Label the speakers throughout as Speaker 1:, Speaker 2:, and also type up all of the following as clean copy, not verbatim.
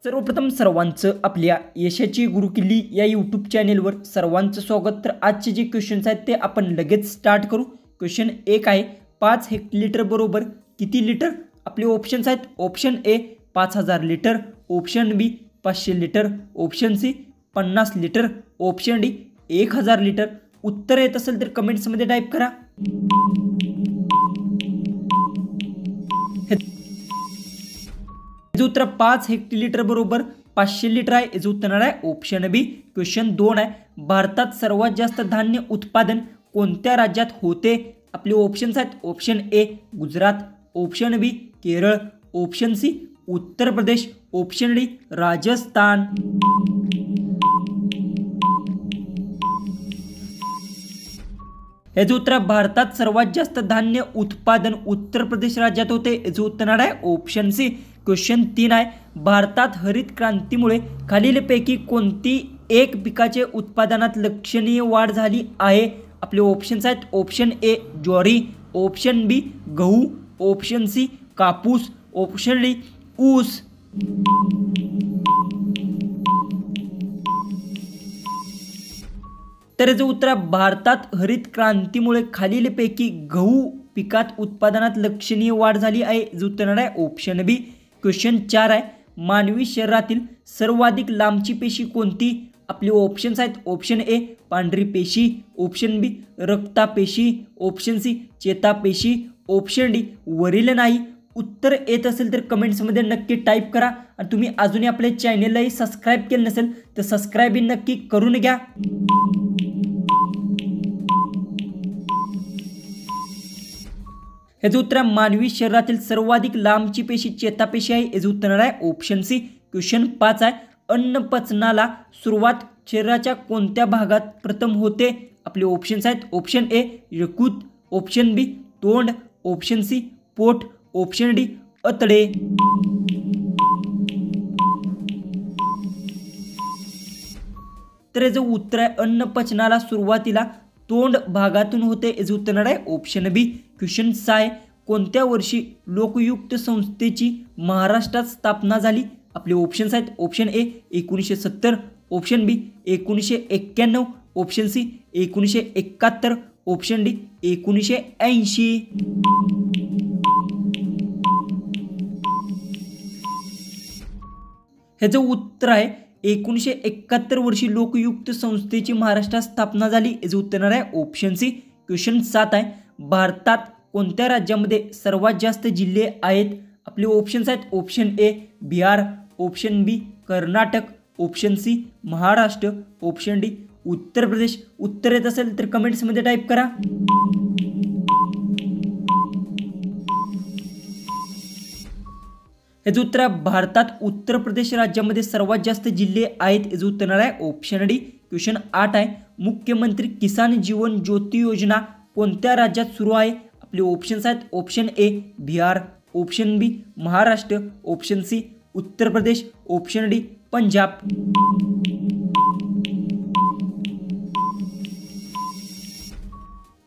Speaker 1: सर्वप्रथम सर्वांचं आपल्या यशाची गुरुकिल्ली या यूट्यूब चॅनेलवर सर्वांचं स्वागत। तर आजचे जे क्वेश्चन्स आहेत ते आपण लगेच स्टार्ट करू। क्वेश्चन 1 आहे 5 हेक्टलिटर बरोबर किती लिटर? आपले ऑप्शन्स आहेत option A 5000 litre, option B 500 litre, option C 50 litre, option D 1000 litre. उत्तर येत असेल तर कमेंट्समध्ये टाईप करा। उत्तर 5 हेक्टलिटर बरोबर 500 लिटर आहे। याचं उत्तर आहे ऑप्शन बी। क्वेश्चन 2 आहे भारतात सर्वात जास्त धान्य उत्पादन कोणत्या राज्यात होते? आपले ऑप्शन्स आहेत option A Gujarat, option B Kerala, option C Uttar Pradesh, option D Rajasthan. याचं उत्तर भारतात सर्वात जास्त धान्य उत्पादन उत्तर प्रदेश राज्यात होते। याचं उत्तर आहे ऑप्शन सी। क्वेश्चन 3 आहे भारतात हरित क्रांतीमुळे खालीलपैकी कोणती एक पिकाचे उत्पादनात लक्षणीय वाढ झाली आहे? आपले ऑप्शन्स आहेत ऑप्शन ए ज्वारी, ऑप्शन बी गहू, ऑप्शन सी कापूस, ऑप्शन डी ऊस। तर याचं उत्तर भारतात हरित क्रांतीमुळे खालीलपैकी गहू पिकात उत्पादनात लक्षणीय वाढ झाली आहे। याचं उत्तर आहे ऑप्शन बी। क्वेश्चन 4 आहे मानवी शरीरातील सर्वाधिक लांबची पेशी कोणती? आपले ऑप्शन्स आहेत ऑप्शन ए पांढरी पेशी, ऑप्शन बी रक्तापेशी, ऑप्शन सी चेतापेशी, ऑप्शन डी वरील नाही। उत्तर येत असेल तर कमेंट्समध्ये नक्की टाईप करा आणि तुम्ही अजूनही आपल्या चॅनेललाही सबस्क्राईब केलं नसेल तर सबस्क्राईब नक्की करून घ्या। याचं उत्तर मानवी शरीरातील सर्वाधिक लांबची पेशी चेतापेशी आहे। याचं उत्तर आहे ऑप्शन सी। क्वेश्चन 5 आहे अन्न पचनाला सुरुवात शरीराच्या कोणत्या भागात प्रथम होते? आपले ऑप्शन्स आहेत ऑप्शन ए यकृत, ऑप्शन बी तोंड, ऑप्शन सी पोट, ऑप्शन डी आतडे। तर याचं उत्तर आहे अन्न पचनाला सुरुवातीला तोंड भागातून होते। याचं उत्तर आहे ऑप्शन बी। क्वेश्चन 6 आहे कोणत्या वर्षी लोकयुक्त संस्थेची महाराष्ट्रात स्थापना झाली? आपले ऑप्शन्स आहेत option A 1970, option B 1991, option C 1971, option D 1980। ह्याचं उत्तर आहे 1971 वर्षी लोकयुक्त संस्थेची महाराष्ट्रात स्थापना झाली। याचं उत्तर आहे ऑप्शन सी। क्वेश्चन 7 आहे भारतात कोणत्या राज्यामध्ये सर्वात जास्त जिल्हे आहेत? आपले ऑप्शन्स आहेत option A Bihar, option B Karnataka, option C Maharashtra, option D Uttar Pradesh. उत्तर येत असेल तर कमेंट्समध्ये टाईप करा। याचं उत्तर भारतात उत्तर प्रदेश राज्यामध्ये सर्वात जास्त जिल्हे आहेत। याचं उत्तर आहे ऑप्शन डी। क्वेश्चन 8 आहे मुख्यमंत्री किसान जीवन ज्योती योजना कोणत्या राज्यात सुरू आहे? आपले ऑप्शन्स आहेत option A Bihar, option B Maharashtra, option C Uttar Pradesh, option D Punjab.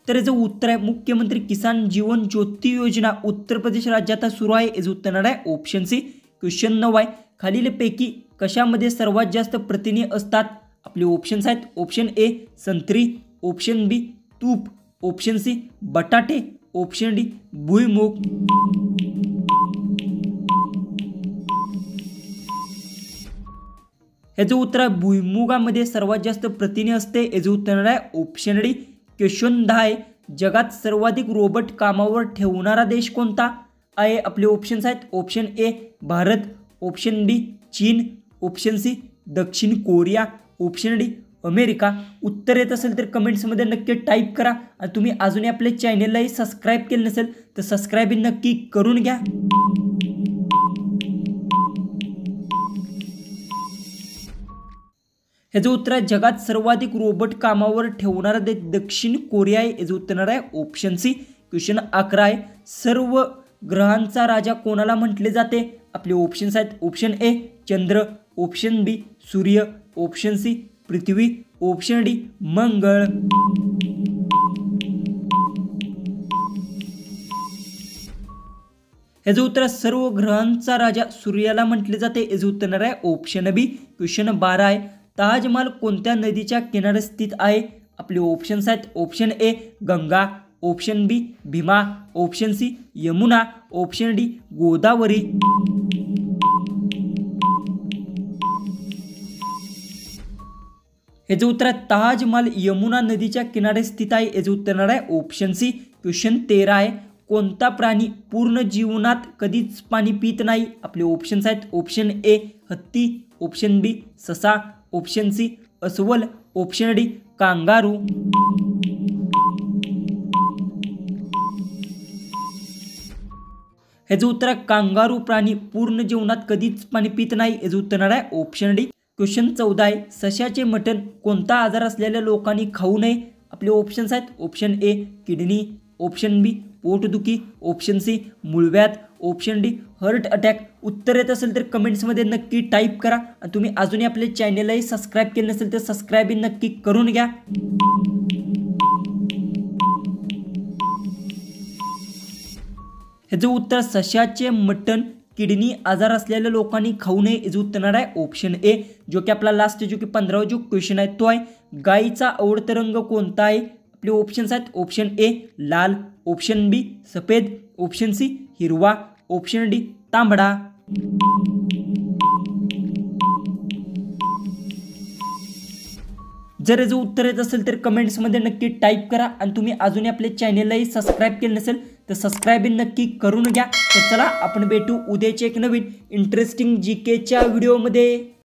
Speaker 1: तर याचं उत्तर आहे मुख्यमंत्री किसान जीवन ज्योती योजना उत्तर प्रदेश राज्यात सुरू आहे। याचं उत्तर आहे ऑप्शन सी। क्वेश्चन 9 आहे खालीलपैकी कशामध्ये सर्वात जास्त प्रथिने असतात? आपले ऑप्शन्स आहेत ऑप्शन ए संत्री, ऑप्शन बी तूप, ऑप्शन सी बटाटे, ऑप्शन डी भुईमूग। याचं उत्तर भुईमुगामध्ये सर्वात जास्त प्रथिने असते। याचं उत्तर आहे ऑप्शन डी। क्वेश्चन 10 आहे जगात सर्वाधिक रोबोट कामावर ठेवणारा देश कोणता आहे? आपले ऑप्शन्स आहेत ऑप्शन ए भारत, ऑप्शन बी चीन, ऑप्शन सी दक्षिण कोरिया, ऑप्शन डी अमेरिका। उत्तर येत असेल तर कमेंट्समध्ये नक्की टाईप करा आणि तुम्ही अजूनही आपल्या चॅनेललाही सबस्क्राईब केलं नसेल तर सबस्क्राईब नक्की करून घ्या। ह्याचं उत्तर आहे जगात सर्वाधिक रोबोट कामावर ठेवणारा देश दक्षिण कोरिया आहे। याचं उत्तर आहे ऑप्शन सी। क्वेश्चन 11 आहे सर्व ग्रहांचा राजा कोणाला म्हटले जाते? आपले ऑप्शन्स आहेत ऑप्शन ए चंद्र, ऑप्शन बी सूर्य, ऑप्शन सी पृथ्वी, ऑप्शन डी मंगळ। ह्याचं उत्तर सर्व ग्रहांचा राजा सूर्याला म्हटले जाते. याचं उत्तर येणार आहे ऑप्शन बी. क्वेश्चन 12 आहे. ताजमहाल कोणत्या नदीच्या किनारे स्थित आहे? आपले ऑप्शन्स आहेत. Option A Ganga, option B Bhima, option C Yamuna, option D Godavari. याचं उत्तर आहे ताजमहाल यमुना नदीच्या किनारे स्थित आहे. याचं उत्तर येणार आहे ऑप्शन सी. क्वेश्चन 13 आहे. कोणता प्राणी पूर्ण जीवनात कधीच पाणी पित नाही? आपले ऑप्शन्स आहेत. ऑप्शन ए हत्ती, ऑप्शन बी ससा, ऑप्शन सी अस्वल, ऑप्शन डी कांगारू. ह्याचं उत्तर आहे कांगारू प्राणी पूर्ण जीवनात कधीच पाणी पित नाही. याचं उत्तर येणार आहे ऑप्शन डी. क्वेश्चन 14 आहे. सशाचे मटण कोणता आजार असलेल्या लोकांनी खाऊ नये? आपले ऑप्शन्स आहेत. ऑप्शन ए किडनी, ऑप्शन बी पोटदुखी, ऑप्शन सी मूळव्याध, ऑप्शन डी हार्ट अटॅक. उत्तर येत असेल तर कमेंट्समध्ये नक्की टाईप करा. आणि तुम्ही अजूनही आपल्या चॅनललाही सबस्क्राईब केले नसेल तर सबस्क्राईब नक्की करून घ्या. ह्याचं उत्तर सशाचे मटण किडनी आजार असलेल्या लोकांनी खाऊ नये. याचं उत्तर येणार आहे ऑप्शन ए. जो की आपला लास्ट जो की 15वा जो क्वेश्चन आहे तो आहे गायीचा आवडता रंग कोणता आहे? आपले ऑप्शन्स आहेत. ऑप्शन ए लाल, ऑप्शन बी सफेद, ऑप्शन सी हिरवा, ऑप्शन डी तांबडा. जर याचं उत्तर येत असेल तर कमेंट्समध्ये नक्की टाईप करा. आणि तुम्ही अजूनही आपल्या चॅनललाही सबस्क्राईब केलं नसेल तर सबस्क्राईब नक्की करून घ्या. तर चला आपण भेटू उद्याच्या एक नवीन इंटरेस्टिंग जीकेच्या व्हिडिओमध्ये.